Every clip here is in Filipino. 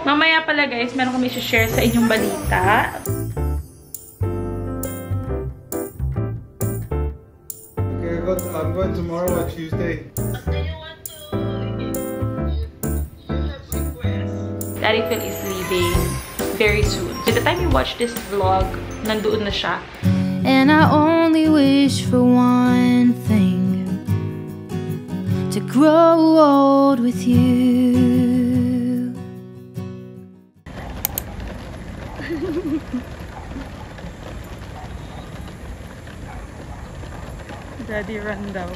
Mamaya pala guys, meron kami share sa inyong balita. Okay, I'm going tomorrow on Tuesday. Daddy Phil is leaving very soon. By the time you watch this vlog, nandoon na siya. And I only wish for one thing, to grow old with you. Daddy run daw.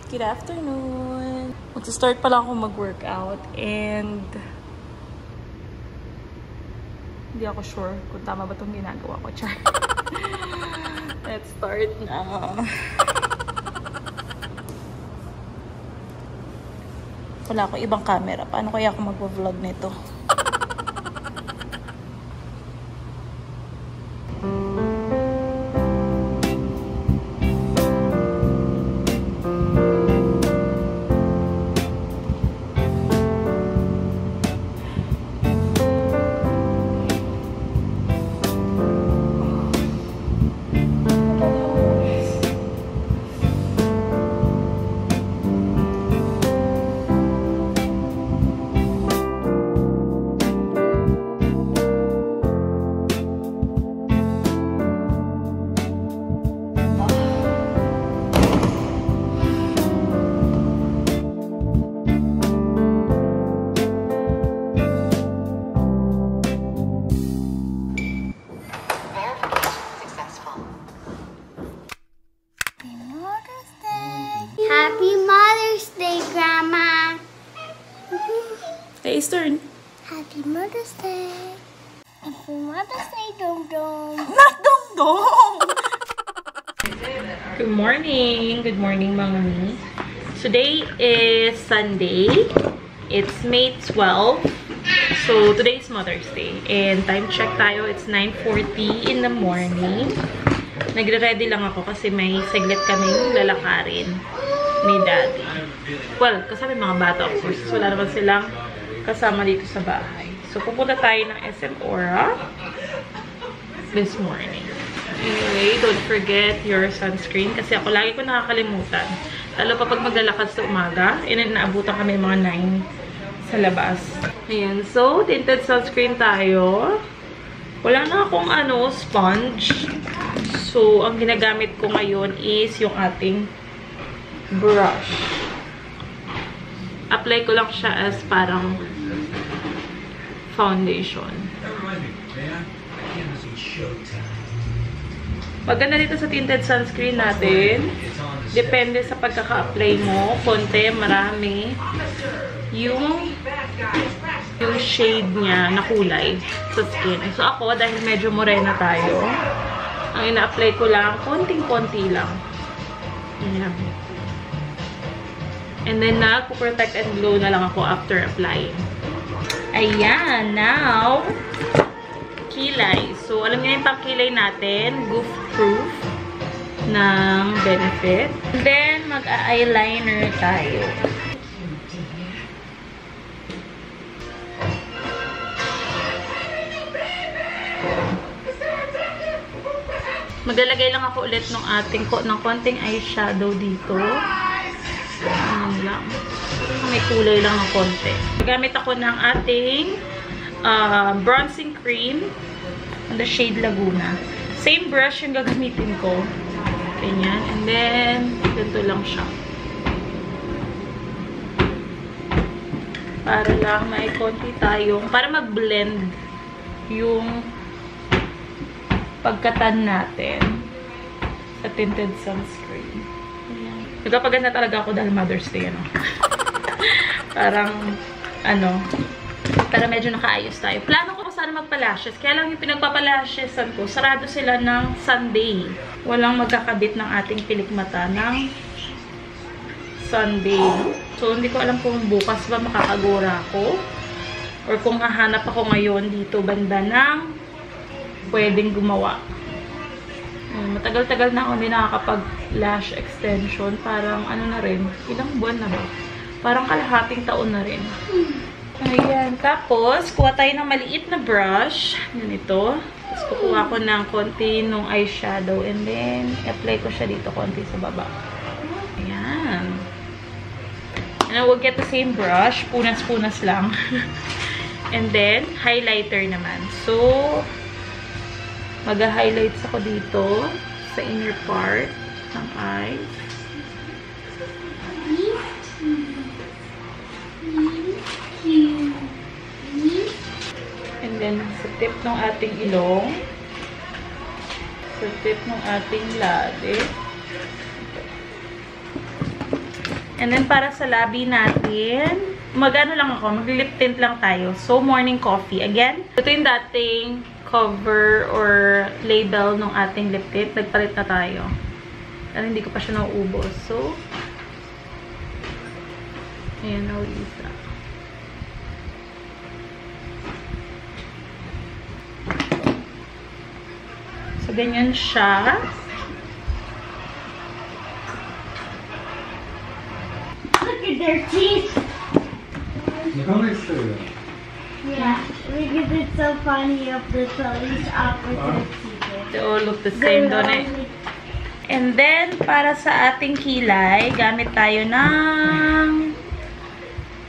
Good afternoon! Magsa-start pala ako mag-workout and hindi ako sure kung tama ba itong ginagawa ko. Char. Let's start na. Wala ako ibang camera. Paano kaya ako mag-vlog nito? Happy Mother's Day, Grandma. Hey, Eastern. Happy Mother's Day. Happy Mother's Day, Dong Dong. Not Dong Dong! Good morning. Good morning, mga mi. Today is Sunday. It's May 12. So, today is Mother's Day. And time check tayo. It's 9:40 in the morning. Nagre-ready lang ako kasi may saglit kaming lalakarin ni Daddy. Well, kasama mga bata, of course. Wala naman silang kasama dito sa bahay. So, pupunta tayo ng SM Aura this morning. Anyway, don't forget your sunscreen kasi ako lagi ko nakakalimutan. Lalo pa pag maglalakas sa umaga, inaabutan kami mga 9 sa labas. Ayan. So, tinted sunscreen tayo. Wala na akong sponge. So, ang ginagamit ko ngayon is yung ating brush. Apply ko lang siya as parang foundation. Maganda dito sa tinted sunscreen natin. Depende sa pagkaka-apply mo. Konti, marami. Yung shade niya na kulay sa skin. So ako, dahil medyo morena tayo, ang ina-apply ko lang, konting-konti lang. Ayan. And then, nagpo-protect and glow na lang ako after applying. Ayan, now, kilay. So, alam niyo yung pang-kilay natin, goof-proof ng Benefit. And then, mag-eyeliner tayo. Maglalagay lang ako ulit ng konting eyeshadow dito. Ayan lang. May kulay lang ng konti. Gamit ako ng ating bronzing cream on the shade Laguna. Same brush yung gagamitin ko. Ganyan. And then, ganito lang siya. Para lang may konti tayong, para mag-blend yung pagkatan natin sa tinted sunscreen. Ayan. Nagpapaganda talaga ako dahil Mother's Day, Parang, para medyo nakaayos tayo. Plano ko sana magpa-lashes. Kaya lang yung pinagpapa-lashesan ko, sarado sila ng Sunday. Walang magkakabit ng ating pilikmata ng Sunday. So, hindi ko alam kung bukas ba makakagora ako or kung hahanap ako ngayon dito banda ng pwedeng gumawa. Matagal-tagal na ako hindi nakakapag-lash extension. Parang na rin, ilang buwan na ba? Parang kalahating taon na rin. Ayan. Tapos, kuha tayo ng maliit na brush. Ganito. Tapos, kukuha ko ng konti ng eyeshadow. And then, apply ko siya dito konti sa baba. Ayan. And then, we'll get the same brush. Punas-punas lang. And then, highlighter naman. So, mag-highlights ako dito sa inner part ng eyes. And then, sa tip ng ating ilong. Sa tip ng ating labi. And then, para sa labi natin, mag-ano lang ako, mag-lip tint lang tayo. So, morning coffee. Again, ito yung dating cover or label ng ating lip tint. Nagpalit na tayo. Pero hindi ko pa siya nauubos. So, ayan, nauisa. So, ganyan siya. Look at their teeth. Yeah, because it's so funny of the police opposite teeth. They all look the same, don't it? And then, para sa ating kilay, gamit tayo ng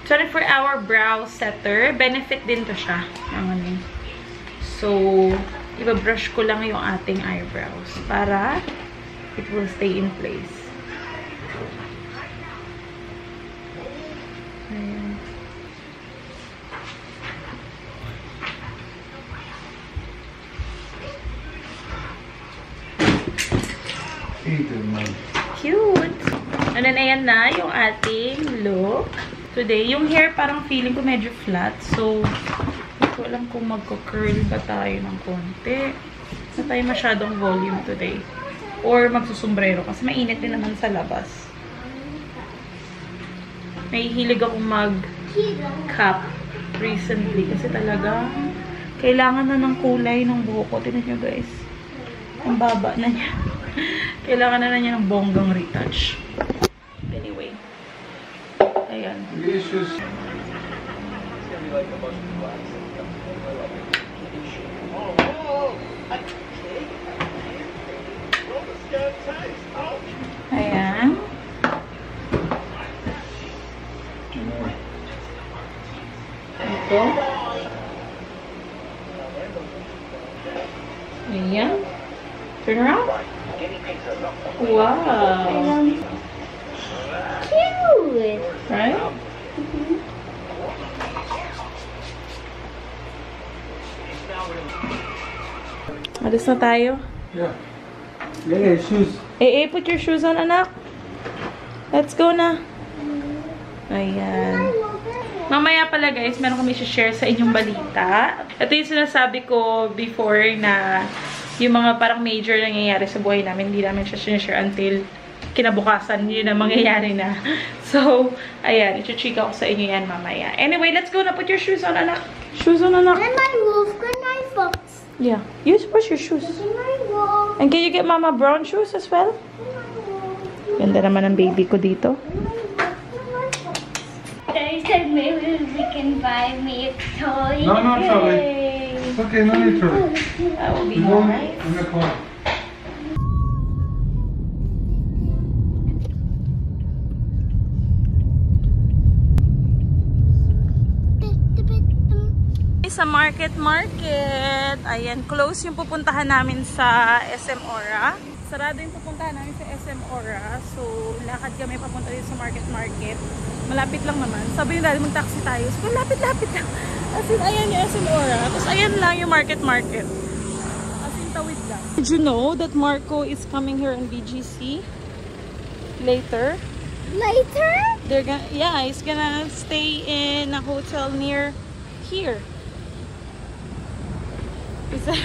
24-hour brow setter. Benefit din to siya. So, ibabrush ko lang yung ating eyebrows para it will stay in place. Ayan. Cute! And then, ayan na yung ating look. Today, yung hair parang feeling ko medyo flat. So, hindi ko alam kung magko-curl ba tayo ng konti. Na tayo masyadong volume today. Or magsusombrero kasi mainit din naman sa labas. Nahihilig akong mag-cap recently kasi talaga kailangan na ng kulay ng buhok ko. Tignan nyo guys. Ang baba na niya. Kailangan na niya ng bonggang retouch. Anyway. Ayan. Ayan. Ito. Ayan. Turn around. Wow. Cute. Right? Alis na tayo. Yeah. Yeah, shoes. Put your shoes on, anak. Let's go na. Ayan. Mamaya pala guys, meron kami share sa inyong balita. Ito yung sinasabi ko before na yung mga parang major nangyayari sa buhay namin, hindi namin siya share until kinabukasan yun na mangyayari na. So, ayan, i-chika ko sa inyo yan mamaya. Anyway, let's go na. Put your shoes on, anak. Shoes on, anak. Can I move? Can I fox? Yeah. Use push your shoes. Can I move? And can you get mama brown shoes as well? Ganda naman ang baby ko dito. They said maybe we can buy me a toy. No, no, Charlie. Yay. It's okay, no need to. That will be Go nice. in the car. Sa market. Ayan, close yung pupuntahan namin sa SM Aura. Sarado yung pupuntahan namin sa SM Aura. So, lakad kami papunta dito sa market. Malapit lang naman. Sabi yung daddy, mag-taxi tayo. So, lapit lang. As in, ayan yung SM Aura. Tapos, ayan lang yung market. As in, tawid lang. Did you know that Marco is coming here in BGC later? Later? Yeah, he's gonna stay in a hotel near here. Is that...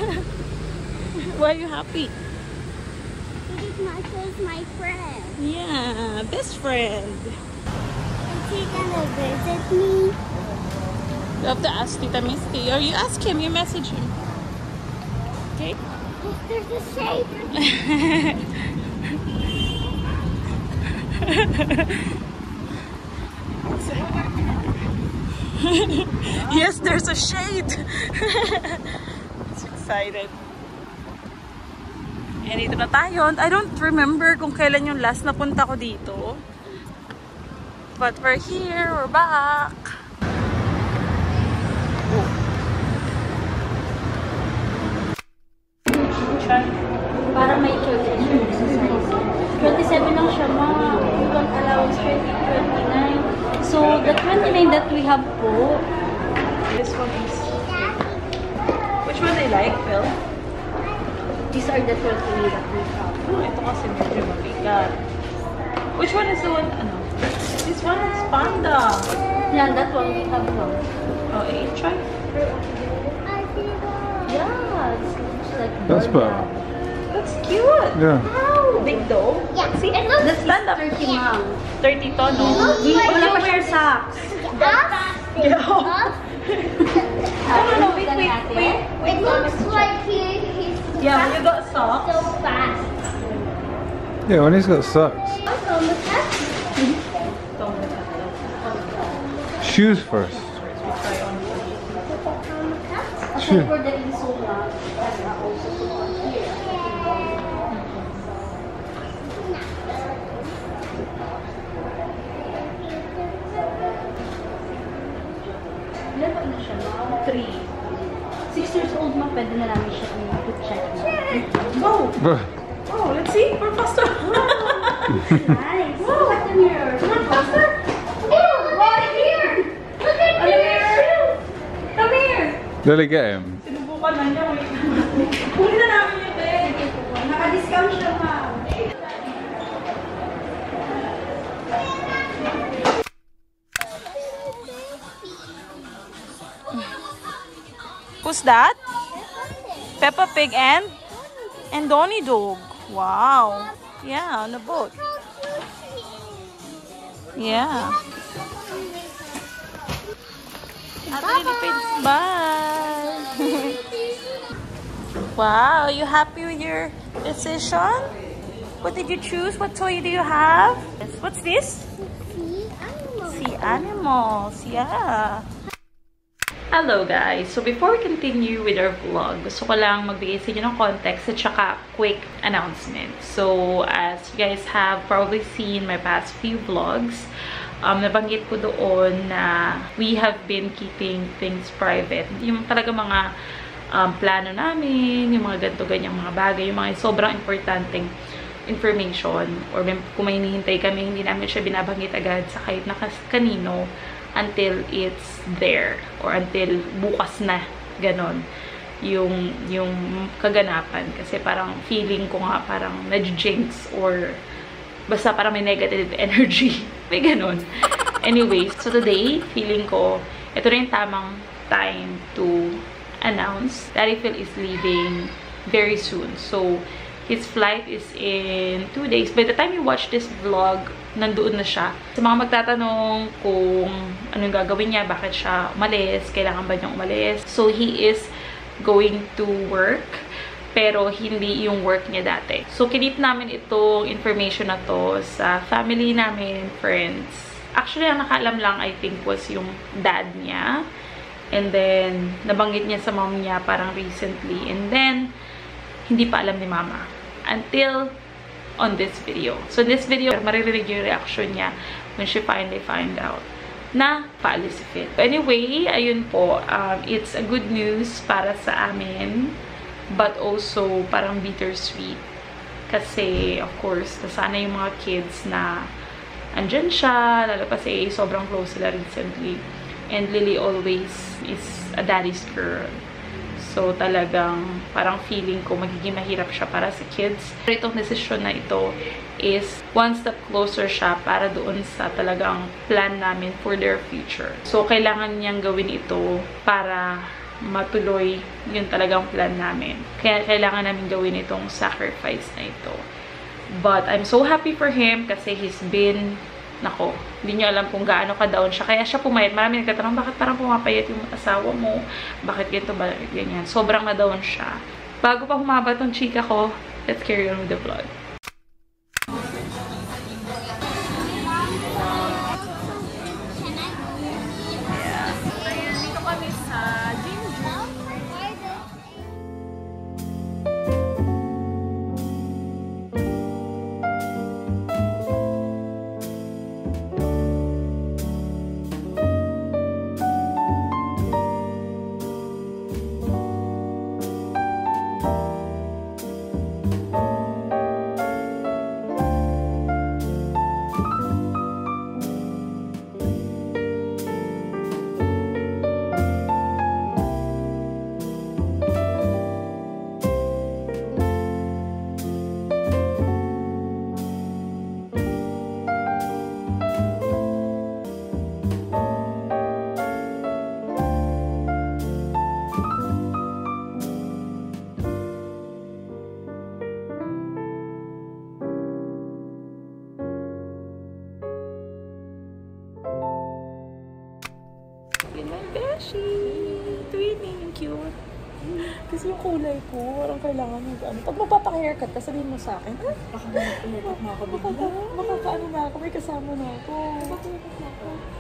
Why are you happy? Because Michael's my friend. Yeah, best friend. Is he gonna visit me? You have to ask Tita Misty. Or you ask him, you message him. Okay? There's a shape. Yes, there's a shade. It's excited. And dito na tayo. I don't remember kung kailan yung last na punta ko dito. But we're here. We're back. Oh. Para may choice exercise. 27 lang siya, ma. We don't allow 29. So, the 29 that we have po. This one is... Which one I like, Phil? These are the 28 that we have. Oh, ito kasi medyo mabigat. Which one is the one, ano? This one is panda. Yeah, that one we have now. Oh, try. Yeah, this looks like That's Buddha. better. That's cute. Yeah. Wow! Big though. Yeah. See, And look, that's panda. 30 ma'am. 30 to, no? Wala pa siyang socks. Yeah. No, wait. It looks like he's Yeah, when you got socks. so fast. Yeah, when he's got socks. Shoes first. Aside for the insula, that's also put on here. Ilan pa na siya, ma'am? 3. 6 years old, ma'am, pwede na namin siya i-check. Go. Oh, let's see. We're faster. Nice. Look at the mirror. Come on, faster. Oh, right here. Look at the mirror. Come here. Lily, get him. Sinubukan na niya. Kunin na namin yung bed. Naka-discount siya, ma'am. Who's that? Peppa Pig and Donnie Dog. Wow. Yeah, on the boat. Yeah. Bye. Wow, you happy with your decision? What did you choose? What toy do you have? What's this? Sea animals. Yeah. Hello guys! So before we continue with our vlog, gusto ko lang magbigay sa inyo ng context at saka quick announcement. So as you guys have probably seen my past few vlogs, nabanggit ko doon na we have been keeping things private. Yung talaga mga plano namin, yung mga ganito-ganyang mga bagay, yung mga sobrang importanteng information, or kung may hinihintay kami, hindi namin siya binabanggit agad sa kahit na kanino until it's there or until bukas na, ganon yung kaganapan, kasi parang feeling ko nga parang na-jinx or basta parang may negative energy, may ganon. Anyways, so today feeling ko ito na yung tamang time to announce Daddy Phil is leaving very soon. So his flight is in 2 days. By the time you watch this vlog, nandoon na siya. Sa mga magtatanong kung anong gagawin niya, bakit siya umalis, kailangan ba niyang umalis. So, he is going to work, pero hindi yung work niya dati. So, kinip namin itong information na to sa family namin, friends. Actually, ang nakaalam lang, I think, was yung dad niya. And then, nabanggit niya sa mom niya parang recently. And then, hindi pa alam ni mama. Until on this video. So, in this video, maririnig yung reaction niya when she finally find out na paalis si Phil. Anyway, ayun po. It's a good news para sa amin, but also parang bittersweet. Kasi, of course, nasana yung mga kids na andyan siya, lalo pa si sobrang close sila recently. And Lily always is a daddy's girl. So, talagang parang feeling ko magiging mahirap siya para sa kids. Pero itong decision na ito is one step closer siya para doon sa talagang plan namin for their future. So, kailangan niyang gawin ito para matuloy yung talagang plan namin. Kaya kailangan namin gawin itong sacrifice na ito. But I'm so happy for him kasi he's been... Nako, hindi niyo alam kung gaano ka-down siya. Kaya siya pumayat. Marami nagtatanong, bakit parang pumapayat yung asawa mo? Bakit ganito, bakit ganyan? Sobrang na-down siya. Bago pa humaba tong chika ko, let's carry on with the vlog. Yeah. cute. Kasi yung kulay ko, parang kailangan mag ano. Pag magpapaka-haircut ka, sabihin mo sa akin, baka mag-haircut na ako. Makakaano na ako, may kasama na ako.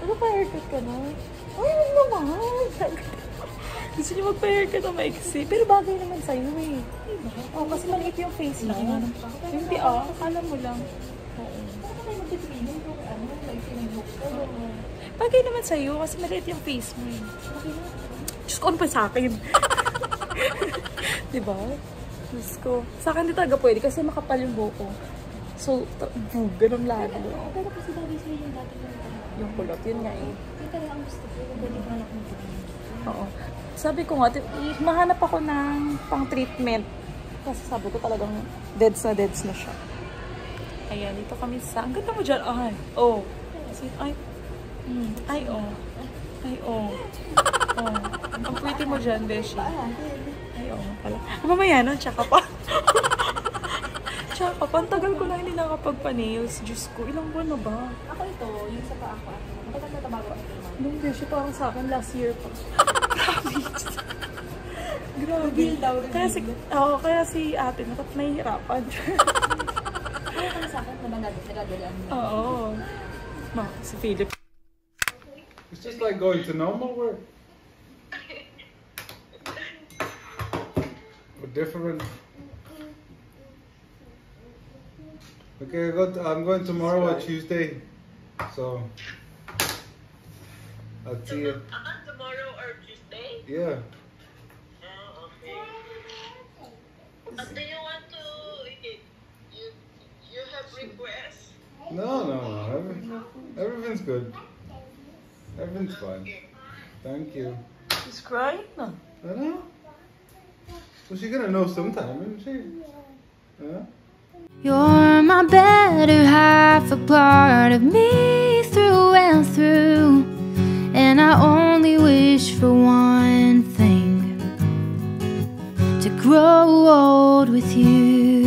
Magpapa-haircut ka na? Ay, huwag naman. Gusto niyo magpa-haircut na maiksi. Pero bagay naman sa'yo eh. Oo, kasi maliit yung face mo. Hindi akala mo lang. Oo. Bagay naman sa'yo kasi maliit yung face mo eh. Diyos ko, ano pa sa akin? Diba? Diyos ko. Sa akin di talaga pwede kasi makapal yung buhok ko. So, ganun lalo. Pero kasi bagay sa'yo yung dati Yung kulot, yun nga eh. Yung talaga ang gusto ko. Pwede ko anak mo. Oo. Sabi ko nga, mahanap ako ng pang-treatment. Kasi sabi ko talagang deads na siya. Ayan, dito kami sa... Ang ganda mo dyan. Ay, oh. Ay, ay, oh. Ay, oh. Oh. Ang pretty mo dyan, Beshi. Ay, oh. Pala. Mamaya na, tsaka pa. Tsaka pa. Ang tagal ko na hindi nakapagpa-nails. Diyos ko, ilang buwan na ba? Ako ito, yung sa paa ko. Matagal na tabago ako. Nung Beshi, parang sa akin last year pa. Grabe. Reveal daw. Kaya si ate nahihirapan. Kaya kami sa akin, nagagalaan mo. Oo. Si Philip. It's just like going to normal work. But different. Okay, I'm going tomorrow or Tuesday. So, I'll see you. Tomorrow or Tuesday? Yeah. Oh, okay. Do you want to? You have requests? No. Everything's good. Everything's fine. Thank you. She's crying na. I know. Well, she's gonna know sometime, isn't she? Yeah. You're my better half, a part of me through and through. And I only wish for one thing: to grow old with you.